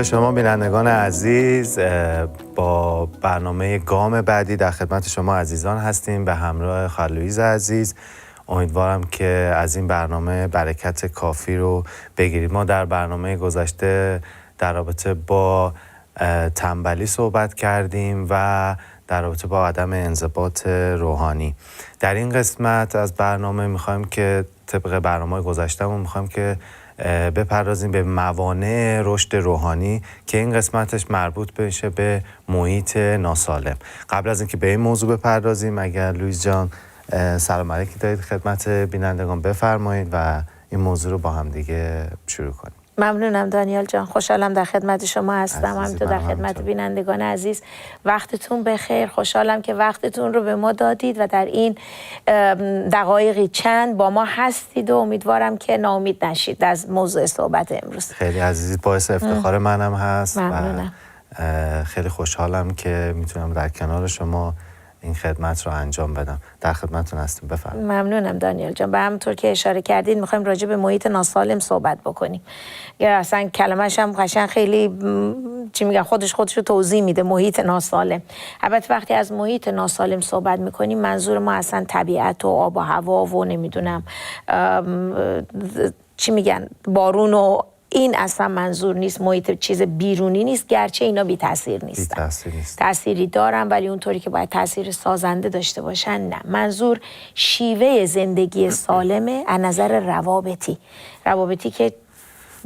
به شما بینندگان عزیز. با برنامه گام بعدی در خدمت شما عزیزان هستیم به همراه خالویز عزیز. امیدوارم که از این برنامه برکت کافی رو بگیرید. ما در برنامه گذشته در رابطه با تنبلی صحبت کردیم و در رابطه با عدم انضباط روحانی. در این قسمت از برنامه میخوایم که طبق برنامه گذشتهمون میخوایم که بپردازیم به موانع رشد روحانی که این قسمتش مربوط بشه به محیط ناسالم. قبل از اینکه به این موضوع بپردازیم، اگر لویز جان سلام علیکی دارید خدمت بینندگان بفرمایید و این موضوع رو با هم دیگه شروع کنیم. ممنونم دانیال جان، خوشحالم در خدمت شما هستم، همینطور در خدمت بینندگان عزیز. وقتتون بخیر، خوشحالم که وقتتون رو به ما دادید و در این دقایقی چند با ما هستید و امیدوارم که ناامید نشید از موضوع صحبت امروز. خیلی عزیزید، باعث افتخار منم هست. ممنونم. و خیلی خوشحالم که میتونم در کنار شما این خدمت رو انجام بدم. در خدمتتون هستیم، بفرمایید. ممنونم دانیال جان. به همونطور که اشاره کردید میخوایم راجع به محیط ناسالم صحبت بکنیم. یا اصلا کلمه‌ش هم قشنگ خیلی چی میگن خودش رو توضیح میده، محیط ناسالم. البته وقتی از محیط ناسالم صحبت میکنیم منظور ما اصلا طبیعت و آب و هوا و نمیدونم چی میگن بارون و این اصلا منظور نیست. محیط چیز بیرونی نیست، گرچه اینا بی تاثیر نیستن. تأثیری دارن ولی اونطوری که باید تأثیر سازنده داشته باشن نه. منظور شیوه زندگی سالمه از نظر روابطی که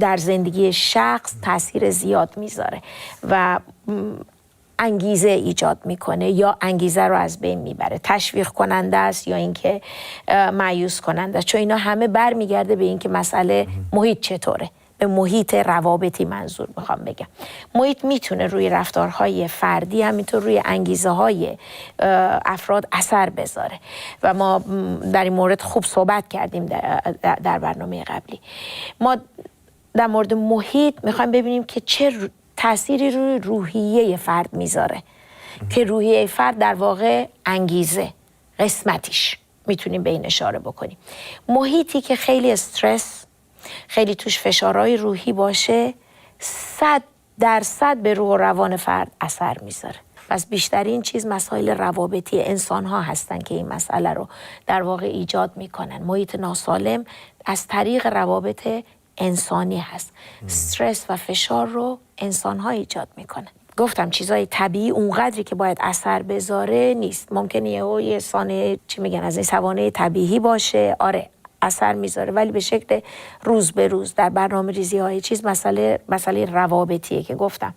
در زندگی شخص تأثیر زیاد میذاره و انگیزه ایجاد میکنه یا انگیزه رو از بین میبره، تشویق کننده است یا اینکه مایوس کننده است. چون اینا همه برمیگرده به اینکه مسئله محیط چطوره. به محیط روابطی منظور میخوام بگم. محیط میتونه روی رفتارهای فردی همینطور روی انگیزه های افراد اثر بذاره و ما در این مورد خوب صحبت کردیم در برنامه قبلی. ما در مورد محیط میخوایم ببینیم که چه تأثیری روی روحیه فرد میذاره که روحیه فرد در واقع انگیزه قسمتیش میتونیم به این اشاره بکنیم. محیطی که خیلی استرس، خیلی توش فشارهای روحی باشه 100% به روح و روان فرد اثر میذاره. پس بیشترین چیز مسائل روابطی انسان ها هستن که این مسئله رو در واقع ایجاد میکنن. محیط ناسالم از طریق روابط انسانی هست. استرس و فشار رو انسان ها ایجاد میکنن. گفتم چیزای طبیعی اونقدری که باید اثر بذاره نیست. ممکنه یه سانه چی میگن از این سوانه طبیعی باشه، آره اثر میذاره، ولی به شکل روز به روز در برنامه ریزی های چیز مسئله روابطیه که گفتم.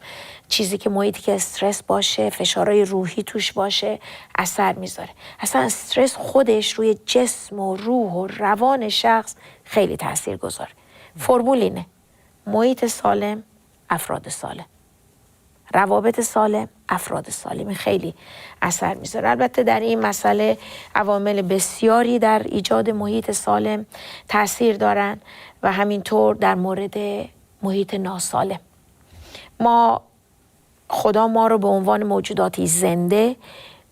چیزی که محیطی که استرس باشه، فشارهای روحی توش باشه اثر میذاره. اصلا استرس خودش روی جسم و روح و روان شخص خیلی تأثیر گذاره. فرمول اینه: محیط سالم، افراد سالم. روابط سالم، افراد سالم. خیلی اثر میذاره. البته در این مسئله عوامل بسیاری در ایجاد محیط سالم تاثیر دارن و همینطور در مورد محیط ناسالم. خدا ما رو به عنوان موجوداتی زنده،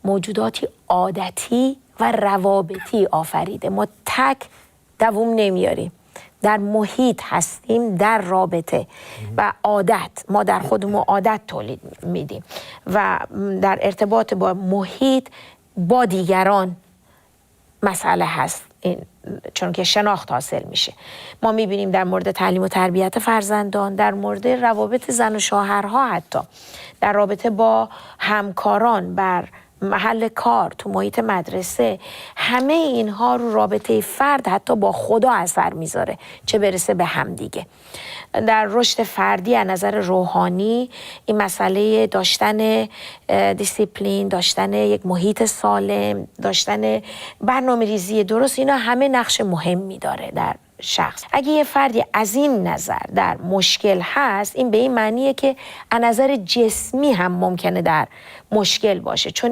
موجوداتی عادتی و روابطی آفریده. ما تک دوام نمیاریم، در محیط هستیم، در رابطه و عادت. ما در خودمون عادت تولید میدیم و در ارتباط با محیط با دیگران مسئله هست، چون که شناخت حاصل میشه. ما میبینیم در مورد تعلیم و تربیت فرزندان، در مورد روابط زن و شوهرها، حتی در رابطه با همکاران، بر محل کار، تو محیط مدرسه، همه اینها رو رابطه فرد حتی با خدا اثر میذاره، چه برسه به همدیگه. در رشد فردی از نظر روحانی این مسئله داشتن دیسیپلین، داشتن یک محیط سالم، داشتن برنامه ریزی درست، اینا همه نقش مهمی داره در شخص. اگه یه فردی از این نظر در مشکل هست، این به این معنیه که از نظر جسمی هم ممکنه در مشکل باشه، چون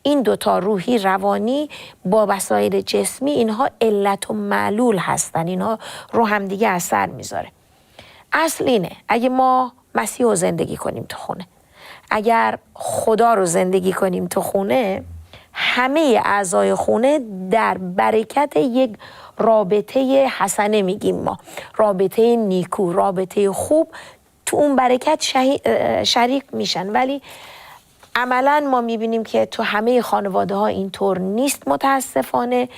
این دوتا روحی روانی با وسایل جسمی اینها علت و معلول هستن، اینها رو هم دیگه اثر میذاره. اصل اینه اگه ما مسیح رو زندگی کنیم تو خونه، اگر خدا رو زندگی کنیم تو خونه، همه اعضای خونه در برکت یک رابطه حسنه، میگیم ما رابطه نیکو، رابطه خوب تو اون برکت شریک میشن. ولی عملا ما میبینیم که تو همه خانواده ها اینطور نیست متاسفانه،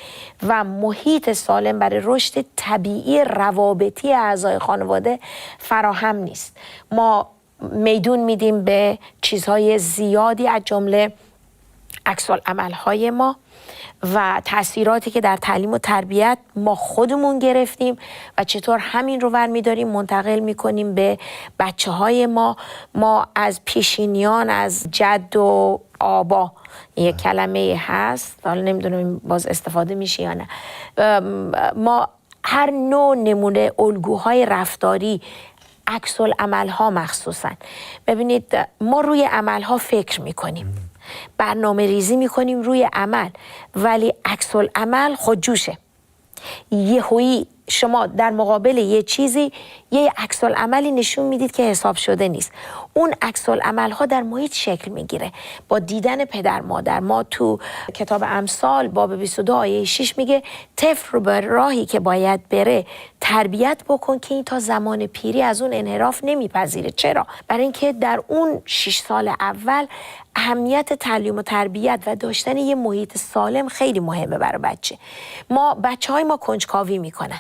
و محیط سالم برای رشد طبیعی روابطی اعضای خانواده فراهم نیست. ما میدون میدیم به چیزهای زیادی از جمله عکس‌العمل‌های ما و تأثیراتی که در تعلیم و تربیت ما خودمون گرفتیم و چطور همین رو برمی‌داریم منتقل می‌کنیم به بچه‌های ما. ما از پیشینیان، از جد و آبا، یک کلمه هست، حالا نمیدونم باز استفاده میشه یا نه، ما هر نوع نمونه الگوهای رفتاری، عکس‌العمل‌ها مخصوصاً، ببینید ما روی عمل‌ها فکر می‌کنیم، برنامه ریزی میکنیم روی عمل، ولی عکس‌العمل خودجوشه. یهویی شما در مقابل یه چیزی یه عکس‌العملی نشون میدید که حساب شده نیست. اون عکس‌العمل‌ها در محیط شکل میگیره با دیدن پدر مادر. ما تو کتاب امثال باب 22 آیه 6 میگه طفل رو به راهی که باید بره تربیت بکن که این تا زمان پیری از اون انحراف نمیپذیره. چرا؟ برای اینکه در اون 6 سال اول اهمیت تعلیم و تربیت و داشتن یه محیط سالم خیلی مهمه برای بچه. بچه‌های ما کنجکاوی میکنن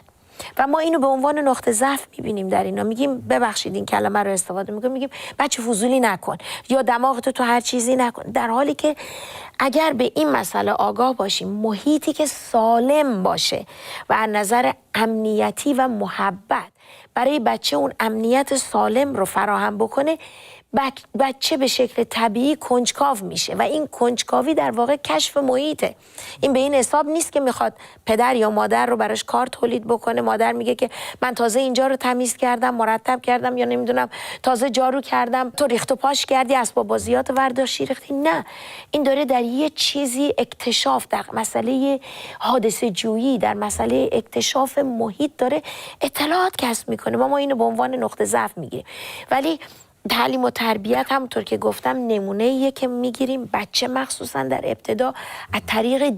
و ما اینو به عنوان نقطه ضعف میبینیم در اینا. میگیم ببخشید این کلمه رو استفاده میگیم بچه فضولی نکن یا دماغتو تو هر چیزی نکن، در حالی که اگر به این مسئله آگاه باشیم، محیطی که سالم باشه و از نظر امنیتی و محبت برای بچه اون امنیت سالم رو فراهم بکنه، بچه به شکل طبیعی کنجکاو میشه و این کنجکاوی در واقع کشف محیطه. این به این حساب نیست که میخواد پدر یا مادر رو براش کار تولید بکنه. مادر میگه که من تازه اینجا رو تمیز کردم، مرتب کردم، یا نمیدونم تازه جارو کردم، تو ریخت و پاش کردی، اسباب بازیات ورداشتی ریختی. نه، این داره در یه چیزی اکتشاف، در مسئله حادثه جویی، در مسئله اکتشاف محیط داره اطلاعات کسب میکنه. ما اینو به عنوان نقطه ضعف میگیریم. ولی تعلیم و تربیت همونطور که گفتم نمونه‌ایه که میگیریم. بچه مخصوصا در ابتدا از طریق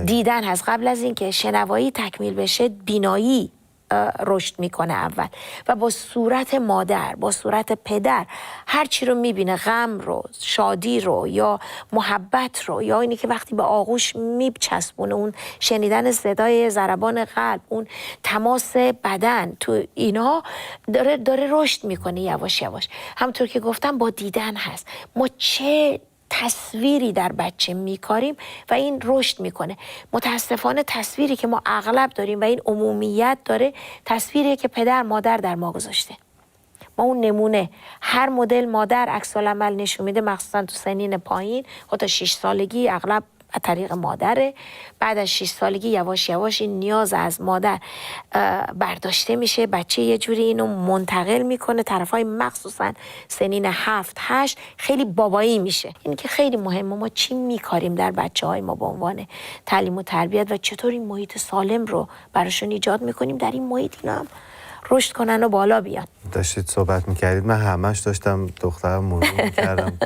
دیدن هست. قبل از اینکه شنوایی تکمیل بشه بینایی رشد میکنه اول و با صورت مادر، با صورت پدر هر چی رو میبینه، غم رو، شادی رو، یا محبت رو، یا اینی که وقتی به آغوش میچسبونه، اون شنیدن صدای ضربان قلب، اون تماس بدن، تو اینا داره رشد میکنه یواش یواش. همونطور که گفتم با دیدن هست. ما چه تصویری در بچه میکاریم و این رشد میکنه. متاسفانه تصویری که ما اغلب داریم و این عمومیت داره، تصویری که پدر مادر در ما گذاشته. ما اون نمونه هر مدل مادر عکس‌العمل نشون میده، مخصوصا تو سنین پایین، خود تا 6 سالگی اغلب از طریق مادره. بعد از 6 سالگی یواش یواش این نیاز از مادر برداشته میشه، بچه یه جوری اینو منتقل میکنه. طرفای مخصوصا سنین 7-8 خیلی بابایی میشه. این که خیلی مهمه ما چی میکاریم در بچه های ما به عنوان تعلیم و تربیت و چطور این محیط سالم رو براشون ایجاد میکنیم، در این محیط اینا هم رشد کنن و بالا بیان. داشتید صحبت میکردید، من همش داشتم دخترم مرور میکردم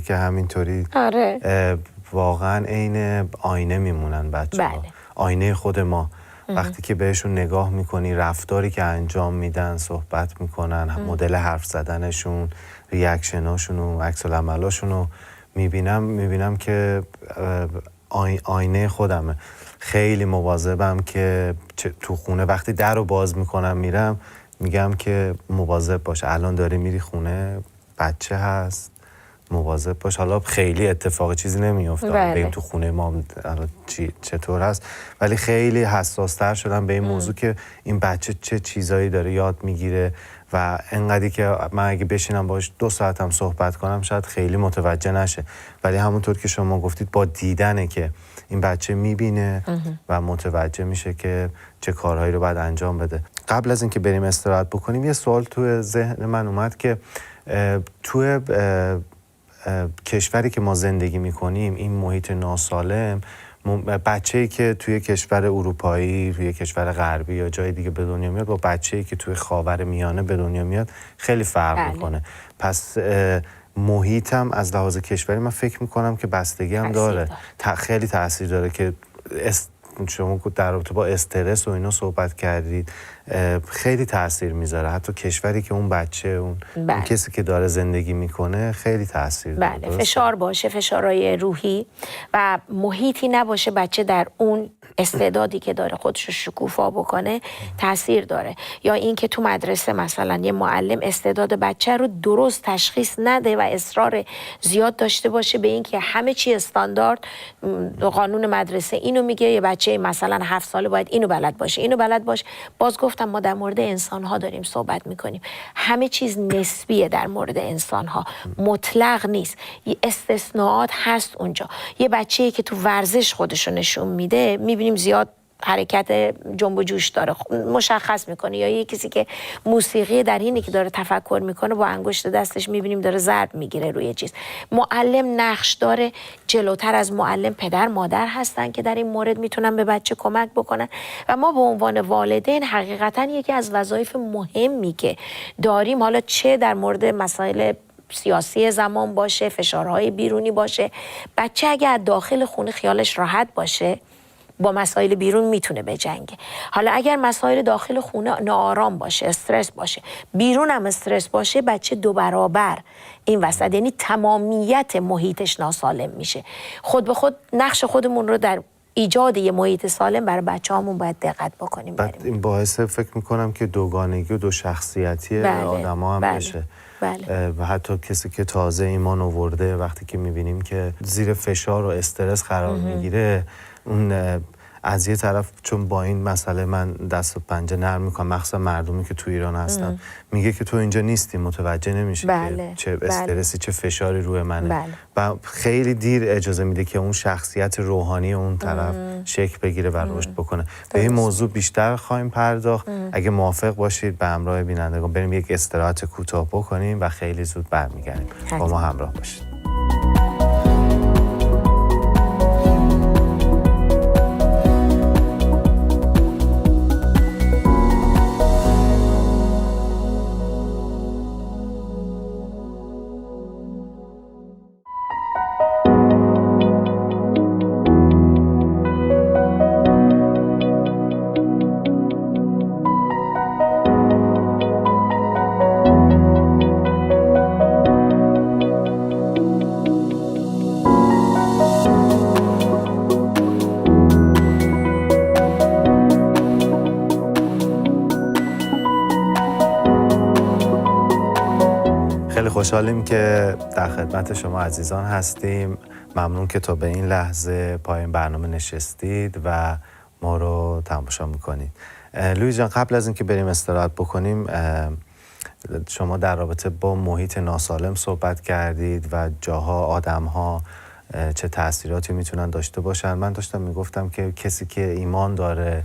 که همینطوری. آره. واقعا عین آینه میمونن بچه‌ها. بله. آینه خود ما. وقتی که بهشون نگاه میکنی، رفتاری که انجام میدن، صحبت میکنن، مدل حرف زدنشون، ریاکشناشون و عکس‌العملاشون رو میبینم که آینه خودمه. خیلی مواظبم که تو خونه وقتی در رو باز میکنم میرم، میگم که مواظب باش، الان داری میری خونه، بچه هست، مواظب باش. حالا خیلی اتفاق چیزی نمیفته، بریم تو خونه ما چطور هست، ولی خیلی حساستر شدم به این موضوع که این بچه چه چیزایی داره یاد میگیره و انقدری که من اگه بشینم باش 2 ساعت هم صحبت کنم شاید خیلی متوجه نشه، ولی همونطور که شما گفتید با دیدنه که این بچه میبینه و متوجه میشه که چه کارهایی رو باید انجام بده. قبل از اینکه بریم استراحت بکنیم، یه سوال تو ذهن من اومد که تو کشوری که ما زندگی میکنیم، این محیط ناسالم، بچه‌ای که توی کشور اروپایی، توی کشور غربی یا جای دیگه به دنیا میاد با بچه‌ای که توی خاورمیانه به دنیا میاد خیلی فرق میکنه. پس محیطم از لحاظ کشوری من فکر میکنم که بستگی هم داره. خیلی تاثیر داره که شما در رابطه با استرس و اینا صحبت کردید، خیلی تاثیر میذاره. حتی کشوری که اون بچه اون کسی که داره زندگی میکنه خیلی تاثیر داره. بله، فشار باشه، فشارهای روحی و محیطی نباشه بچه در اون استعدادی که داره خودش رو شکوفا بکنه تاثیر داره. یا اینکه تو مدرسه مثلا یه معلم استعداد بچه رو درست تشخیص نده و اصرار زیاد داشته باشه به اینکه همه چی استاندارد، قانون مدرسه اینو میگه، یه بچه مثلا 7 ساله باید اینو بلد باشه، اینو بلد باشه. باز گفتم ما در مورد انسان ها داریم صحبت میکنیم، همه چیز نسبیه در مورد انسان ها، مطلق نیست، یه استثناءات هست اونجا. یه بچه‌ای که تو ورزش خودشو نشون میده میبینیم زیاد حرکت جنب و جوش داره، مشخص میکنه. یا یه کسی که موسیقی در اینی که داره تفکر میکنه با انگشت دستش میبینیم داره ضرب میگیره روی چیز. معلم نقش داره، جلوتر از معلم پدر مادر هستن که در این مورد میتونن به بچه کمک بکنن. و ما به عنوان والدین حقیقتا یکی از وظایف مهمی که داریم، حالا چه در مورد مسائل سیاسی زمان باشه، فشارهای بیرونی باشه، بچه اگه از داخل خونه خیالش راحت باشه با مسائل بیرون میتونه بجنگه. حالا اگر مسائل داخل خونه ناآرام باشه، استرس باشه، بیرون هم استرس باشه، بچه 2 برابر این وسط، یعنی تمامیت محیطش ناسالم میشه. خود به خود نقش خودمون رو در ایجاد یه محیط سالم برای بچه‌هامون باید دقت بکنیم. بعد این باعث فکر میکنم که دوگانگی و 2 شخصیتی آدم‌ها هم بشه. بله. و حتی کسی که تازه ایمان آورده وقتی که میبینیم که زیر فشار و استرس قرار میگیره، اون از یه طرف چون با این مسئله من دست و پنجه نرم میکنم، مخصوصا مردمی که تو ایران هستن، میگه که تو اینجا نیستی، متوجه نمیشی که چه استرسی چه فشاری روی منه. و خیلی دیر اجازه میده که اون شخصیت روحانی اون طرف شکل بگیره و رشد بکنه. به این موضوع بیشتر خواهیم پرداخت. اگه موافق باشید به همراه بینندگان بریم یک استراحت کوتاه بکنیم و خیلی زود برمیگردیم. با ما همراه باشید. خوشحالیم که در خدمت شما عزیزان هستیم. ممنون که تا به این لحظه پایین برنامه نشستید و ما رو تماشا میکنید. لویز جان، قبل از اینکه بریم استراحت بکنیم، شما در رابطه با محیط ناسالم صحبت کردید و جاها، آدمها چه تأثیراتی میتونن داشته باشن. من داشتم میگفتم که کسی که ایمان داره،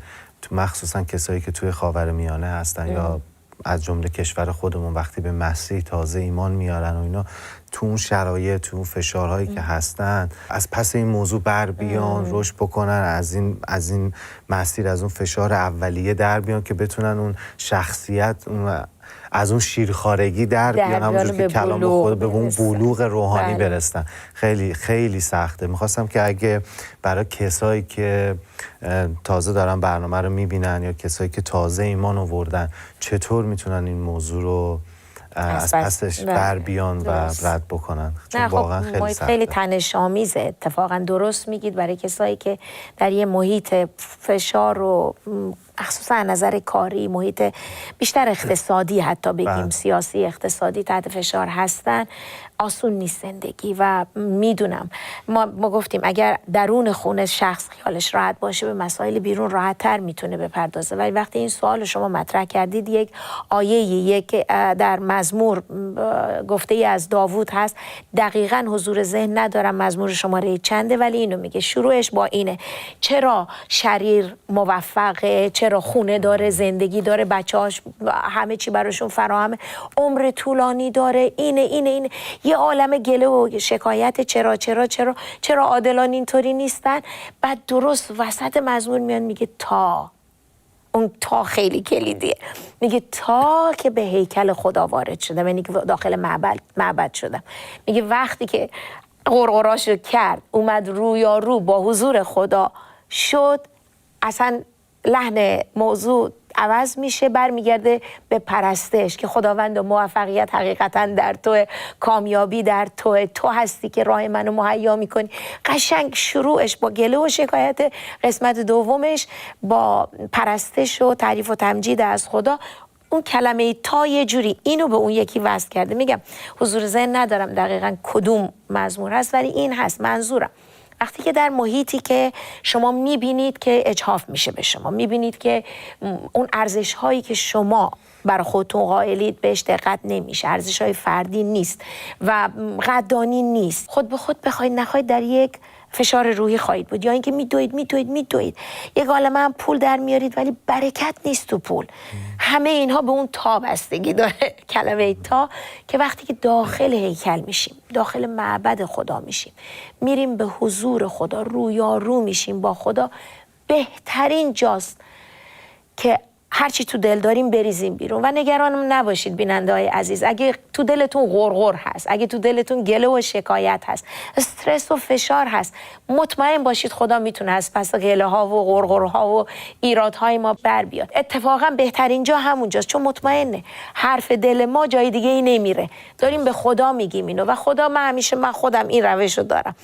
مخصوصا کسایی که توی خاورمیانه هستن یا از جمله کشور خودمون، وقتی به مسیح تازه ایمان میارن و اینا، تو اون شرایط، تو اون فشارهایی که هستن، از پس این موضوع بر بیان، رشد بکنن، از این مسیر، از اون فشار اولیه در بیان که بتونن اون شخصیت، از اون شیرخوارگی در بیان، همونجور که کلام خود به اون بلوغ روحانی برسن. خیلی خیلی سخته. میخواستم که اگه برای کسایی که تازه دارن برنامه رو میبینن یا کسایی که تازه ایمان آوردن، چطور میتونن این موضوع رو از پسش بر بیان و رد بکنن؟ چون واقعا خیلی سخته. خیلی تنش‌آمیزه. اتفاقا درست میگید. برای کسایی که در یه محیط فشار و خصوصا از نظر کاری، محیط بیشتر اقتصادی، حتی بگیم سیاسی اقتصادی، تحت فشار هستن، آسون نیست زندگی. و میدونم ما گفتیم اگر درون خونه شخص خیالش راحت باشه، به مسائل بیرون راحت تر میتونه بپردازه. ولی وقتی این سوال شما مطرح کردید، یک یک در مزمور گفته ای از داوود هست، دقیقاً حضور ذهن ندارم مزمور شماره چنده، ولی اینو میگه، شروعش با اینه: چرا شریر موفقه، چرا خونه داره، زندگی داره، بچه‌هاش همه چی براشون فراهمه، عمر طولانی داره، اینه یه عالمه گله و شکایت، چرا عادلان اینطوری نیستن. بعد درست وسط مزمور میان میگه اون تا خیلی کلیدیه، میگه تا که به هیکل خدا وارد شدم، یعنی که داخل معبد شدم. میگه وقتی که قرقراشو کرد، اومد رویارو با حضور خدا شد، اصلا لحن موضوع عوض میشه، برمیگرده به پرستش که خداوند و موفقیت حقیقتا در تو، کامیابی در تو هستی که راه منو مهیا میکنی. قشنگ شروعش با گله و شکایت، قسمت دومش با پرستش و تعریف و تمجید از خدا. اون کلمه تا یه جوری اینو به اون یکی وصل کرده. میگم حضور ذهن ندارم دقیقاً کدوم مزمور هست، ولی این هست منظورم. وقتی که در محیطی که شما میبینید که اجحاف میشه به شما، میبینید که اون ارزش هایی که شما برای خودتون قائلید بهش دقت نمیشه، ارزش های فردی نیست و قدردانی نیست، خود به خود بخواید نخواید در یک فشار روحی خواهید بود، یا اینکه میدوید یک عالمه هم پول در میارید ولی برکت نیست تو پول. همه اینها به اون تا بستگی داره، کلمه تا، که وقتی که داخل هیکل میشیم، داخل معبد خدا میشیم، میریم به حضور خدا، رویارو میشیم با خدا، بهترین جاست که هرچی تو دل داریم بریزیم بیرون. و نگران نباشید بیننده های عزیز، اگه تو دلتون غرغر هست، اگه تو دلتون گله و شکایت هست، استرس و فشار هست، مطمئن باشید خدا میتونه از پس گله ها و غرغر ها و ایراد های ما بر بیاد. اتفاقا بهترین جا همونجاست، چون مطمئنه حرف دل ما جای دیگه ای نمیره، داریم به خدا میگیم اینو. و خدا، من خودم این روش رو دارم،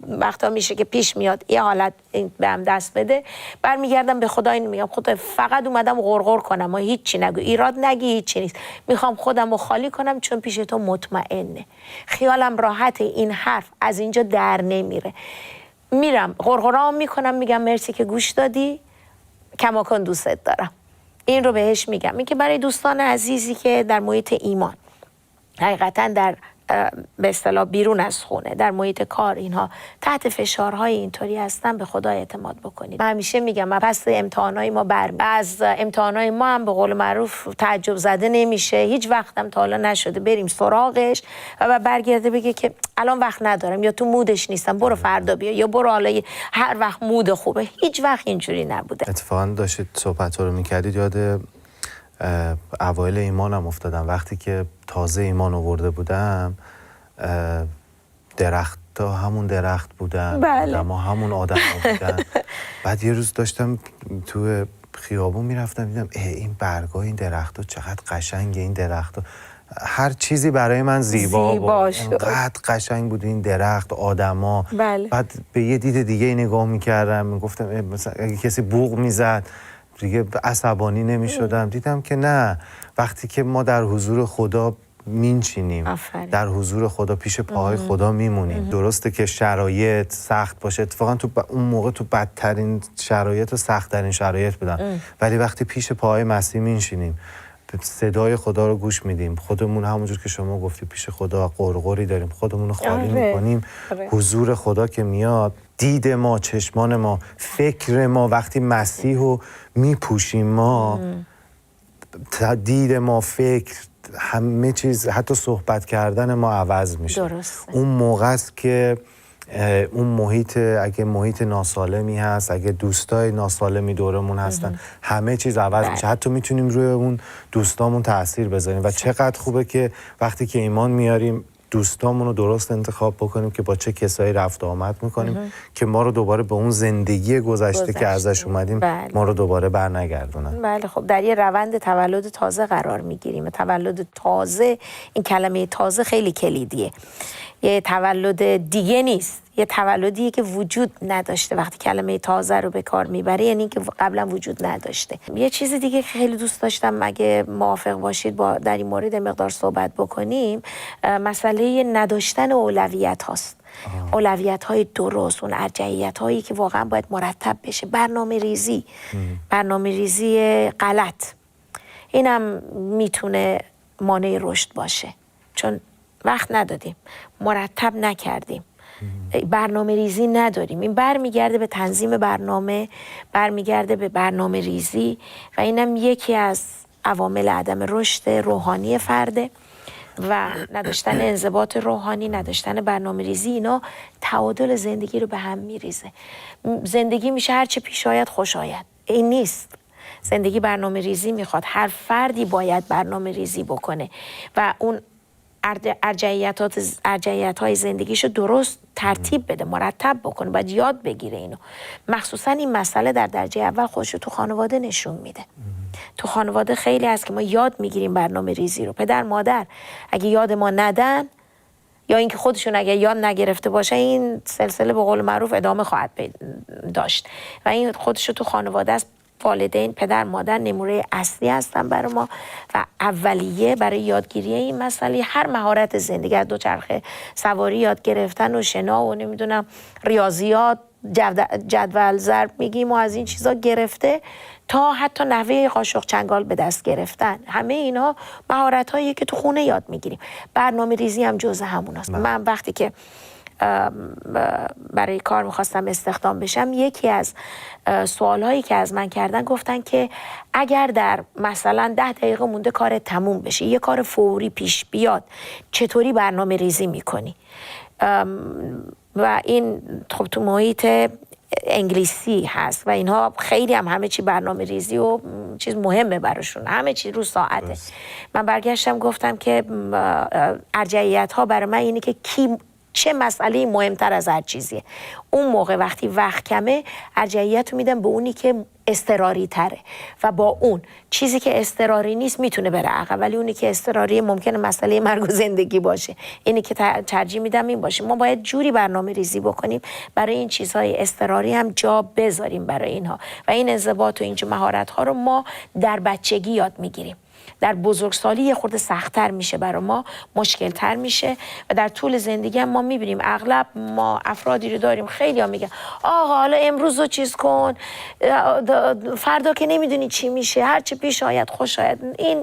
وقتا میشه که پیش میاد یه حالت به هم دست بده، برمیگردم به خدا اینو میگم خدا فقط اومدم غرغر کنم و هیچی نگو، ایراد نگی، هیچی نیست، میخوام خودم رو خالی کنم چون پیش تو مطمئنه، خیالم راحته، این حرف از اینجا در نمیره. میرم غرغرام میکنم، میگم مرسی که گوش دادی، کماکان دوستت دارم. این رو بهش میگم. این که برای دوستان عزیزی که در محیط ایمان حقیقتا در به اصطلاح بیرون از خونه، در محیط کار، اینها تحت فشارهای اینطوری هستن، به خدا اعتماد بکنید. من همیشه میگم پس امتحانای ما از امتحانای ما هم به قول معروف تعجب زده نمیشه، هیچ وقتم تا حالا نشده بریم سراغش و برگرده بگه که الان وقت ندارم یا تو مودش نیستم، برو فردا بیا، یا برو حالا هر وقت مود خوبه. هیچ وقت اینجوری نبوده. اتفاقا داشتید صحبت رو میکردید، یاد اوایل ایمانم افتادم. وقتی که تازه ایمان آورده بودم، درخت‌ها همون درخت بودن، آدم‌ها همون آدم‌ها بودن. بعد یه روز داشتم تو خیابون میرفتم، دیدم این برگ‌ها این درخت‌ها چقدر قشنگه، این درخت‌ها هر چیزی برای من زیبا بود، انقدر قشنگ بود این درخت، آدما. بعد به یه دید دیگه نگاه می‌کردم، میگفتم مثلا اگه کسی بوق میزد دیگه عصبانی نمی‌شدم. دیدم که نه، وقتی که ما در حضور خدا مینشینیم، در حضور خدا پیش پاهای خدا میمونیم، درسته که شرایط سخت باشه، اتفاقا تو اون موقع تو بدترین شرایط و سخت‌ترین شرایط بودن، ولی وقتی پیش پاهای مسیح مینشینیم، صدای خدا رو گوش میدیم، خودمون همونجور که شما گفتی پیش خدا غرغری داریم، خودمون رو خالی میکنیم، حضور خدا که میاد، دید ما، چشمان ما، فکر ما، وقتی مسیح رو میپوشیم ما، دید ما، فکر، همه چیز، حتی صحبت کردن ما عوض میشه. درسته. اون موقع است که اون محیط، اگه محیط ناسالمی هست، اگه دوستای ناسالمی دورمون هستن، همه چیز عوض میشه. حتی میتونیم روی اون دوستامون تأثیر بذاریم. و چقدر خوبه که وقتی که ایمان میاریم دوستامون رو درست انتخاب بکنیم که با چه کسایی رفت آمد میکنیم که ما رو دوباره به اون زندگی گذشته که ازش اومدیم ما رو دوباره برنگردونن. بله، خب در یه روند تولد تازه قرار میگیریم. تولد تازه، این کلمه تازه خیلی کلیدیه، یه تولد دیگه نیست، یه تولدیه که وجود نداشته. وقتی کلمه تازه رو به کار میبره یعنی که قبلا وجود نداشته. یه چیز دیگه که خیلی دوست داشتم اگه موافق باشید با در این مورد مقدار صحبت بکنیم، مسئله نداشتن اولویت هاست. اولویت های درست، اون ارجحیت هایی که واقعا باید مرتب بشه، برنامه ریزی غلط، اینم میتونه مانع رشد باشه، چون وقت ندادیم، مرتب نکردیم، برنامه ریزی نداریم. این برمیگرده به تنظیم برنامه، برمیگرده به برنامه ریزی و اینم یکی از عوامل عدم رشد روحانی فرده و نداشتن انضباط روحانی، نداشتن برنامه ریزی. اینا تعادل زندگی رو به هم میریزه. زندگی میشه هرچه پیش آید خوش آید، این نیست. زندگی برنامه ریزی میخواد، هر فردی باید برنامه ریزی بکنه و اون ارجحیت‌های زندگیشو درست ترتیب بده، مرتب بکنه، باید یاد بگیره اینو. مخصوصا این مسئله در درجه اول خودشو تو خانواده نشون میده. تو خانواده خیلی هست که ما یاد میگیریم برنامه ریزی رو. پدر مادر اگه یاد ما ندن یا اینکه خودشون اگه یاد نگرفته باشه، این سلسله به قول معروف ادامه خواهد داشت و این خودشو تو خانواده است. والدین، پدر مادر نمونه اصلی هستن برای ما و اولیه برای یادگیری این مسئله. هر مهارت زندگی، از دوچرخه سواری یاد گرفتن و شنا و نمیدونم ریاضیات، جدول ضرب میگیم و از این چیزا گرفته تا حتی نحوه قاشق چنگال به دست گرفتن، همه اینها مهارت هایی که تو خونه یاد میگیریم. برنامه ریزی هم جزء همون است. من وقتی که برای کار میخواستم استخدام بشم، یکی از سوال هایی که از من کردن گفتن که اگر در مثلا 10 دقیقه مونده کار تموم بشه، یه کار فوری پیش بیاد، چطوری برنامه ریزی میکنی؟ و این خب تو محیط انگلیسی هست و اینها خیلی همه چی برنامه ریزی و چیز مهمه براشون، همه چی رو ساعته. من برگشتم گفتم که ارجحیت ها برای من اینه که چه مسئله مهمتر از هر چیزیه. اون موقع وقتی وقت کمه، ارجحیت رو میدم به اونی که اضطراری تره و با اون چیزی که اضطراری نیست میتونه بره عقب، ولی اونی که اضطراری ممکنه مسئله مرگ و زندگی باشه. اینی که ترجیح میدم این باشه. ما باید جوری برنامه ریزی بکنیم برای این چیزهای اضطراری هم جا بذاریم برای اینها و این انضباط و اینجا مهارت ها رو ما در بچگی یاد میگیریم. در بزرگسالی یه خورده سخت‌تر میشه برای ما، مشکل‌تر میشه و در طول زندگی هم ما میبینیم اغلب ما افرادی رو داریم خیلی ها میگن آقا حالا امروز رو چیز کن، فردا که نمیدونی چی میشه، هر چه پیش آید خوش آید.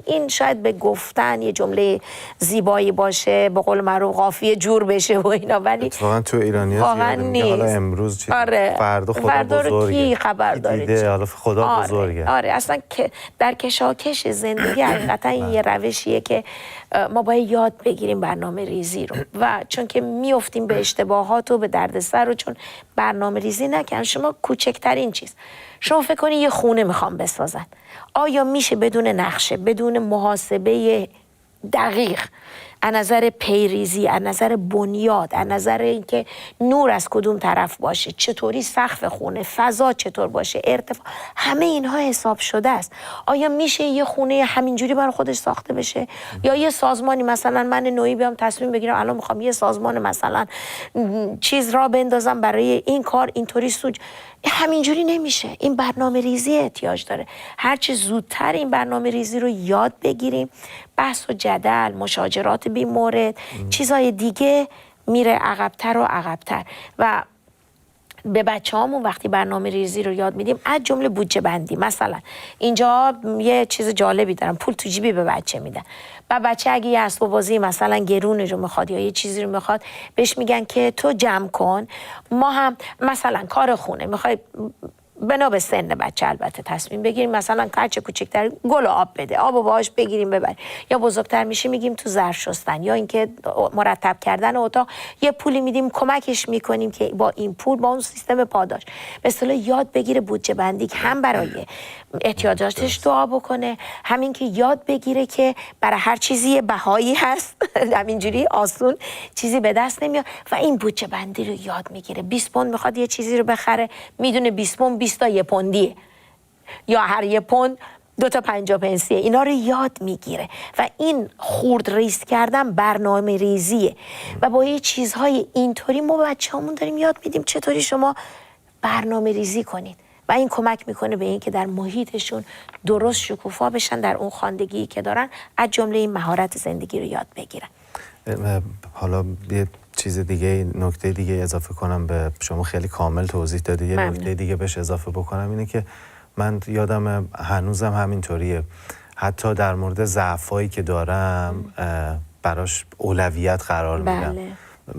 این شاید به گفتن یه جمله زیبایی باشه، به قول معروف قافیه جور بشه و اینا، ولی اتفاقا تو ایرانی‌ها میگه حالا امروز چی، فردا خدا بزرگه، کی خبر داره، حالا خدا بزرگه. آره اصلا که در کشاکش زندگی حقیقتا این یه روشیه که ما باید یاد بگیریم برنامه ریزی رو و چون که میافتیم به اشتباهات و به دردسر رو چون برنامه ریزی نکنن. شما کوچکترین چیز، شما فکر کنید یه خونه میخوام بسازن، آیا میشه بدون نقشه، بدون محاسبه دقیق، از نظر پیریزی، از نظر بنیاد، از نظر اینکه نور از کدوم طرف باشه، چطوری سقف خونه، فضا چطور باشه، ارتفاع، همه اینها حساب شده است. آیا میشه یه خونه همینجوری برای خودش ساخته بشه؟ یا یه سازمانی، مثلا من نوعی بیام تصمیم بگیرم الان میخوام یه سازمان مثلا چیز را بندازم برای این کار اینطوری همینجوری نمیشه. این برنامه ریزی احتیاج داره. هرچی زودتر این برنامه ریزی رو یاد بگیریم، بحث و جدل، مشاجرات بی مورد، چیزای دیگه میره عقبتر و عقبتر. و به بچه‌هامون وقتی برنامه ریزی رو یاد میدیم، از جمله بودجه بندی، مثلا اینجا یه چیز جالبی دارن، پول تو جیبی به بچه میدن و بچه اگه یه اسباب بازی مثلا گرونه رو میخواد یا یه چیزی رو میخواد، بهش میگن که تو جمع کن، ما هم مثلا کار خونه میخوای بنا به سن بچه البته تصمیم بگیریم، مثلا هرچه کوچکتر گل آب بده، آب و باهاش بگیریم ببریم، یا بزرگتر میشه میگیم تو ظرف شستن، یا اینکه مرتب کردن اتاق یه پولی میدیم کمکش میکنیم که با این پول با اون سیستم پاداش به اصطلاح یاد بگیره بودجه بندی، هم برای احتیاجاتش دعا بکنه، همین که یاد بگیره که برای هر چیزی یه بهایی هست، همینجوری آسون چیزی به دست نمیاد و این بودجه بندی رو یاد میگیره. 20 پوند میخواد یه چیزی رو بخره، میدونه 20 پوند 20 تا 1 پوندیه یا هر 1 پوند 2 تا 50 پنسیه. اینا رو یاد میگیره و این خورد ریز کردن برنامه ریزیه و با یه چیزهای اینطوری ما بچه‌هامون داریم یاد میدیم چطوری شما برنامه ریزی کنید و این کمک میکنه به این که در محیطشون درست شکوفا بشن، در اون خواندگی که دارن از جمله این مهارت زندگی رو یاد بگیرن. حالا یه چیز دیگه، نکته دیگه اضافه کنم، به شما خیلی کامل توضیح دادی. یه نکته دیگه بهش اضافه بکنم اینه که من یادم هنوزم همینطوریه، حتی در مورد ضعفایی که دارم براش اولویت قرار میدم.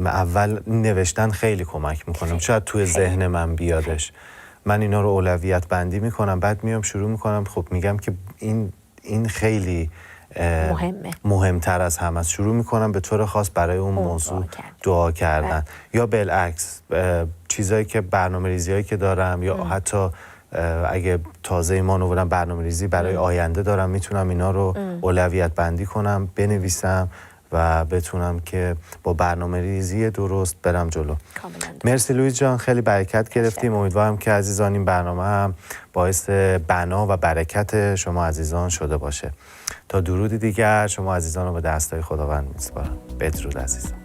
اول نوشتن خیلی کمک میکنم، شاید توی ذهن من بیادش، من اینا رو اولویت بندی میکنم، بعد میام شروع میکنم، خب میگم که این خیلی مهمتر از همه است، شروع میکنم به طور خاص برای اون موضوع دعا کردن. یا بالعکس چیزایی که برنامه ریزیایی که دارم یا حتی اگه تازه ایمان آوردم برنامه ریزی برای آینده دارم، میتونم اینا رو اولویت بندی کنم، بنویسم و بتونم که با برنامه ریزی درست برم جلو. کاملا. مرسی لویز جان، خیلی برکت گرفتیم. امیدوارم که عزیزان این برنامه هم باعث بنا و برکت شما عزیزان شده باشه. تا درودی دیگر شما عزیزان رو به دستای خداوند میسپارم. بدرود عزیزان.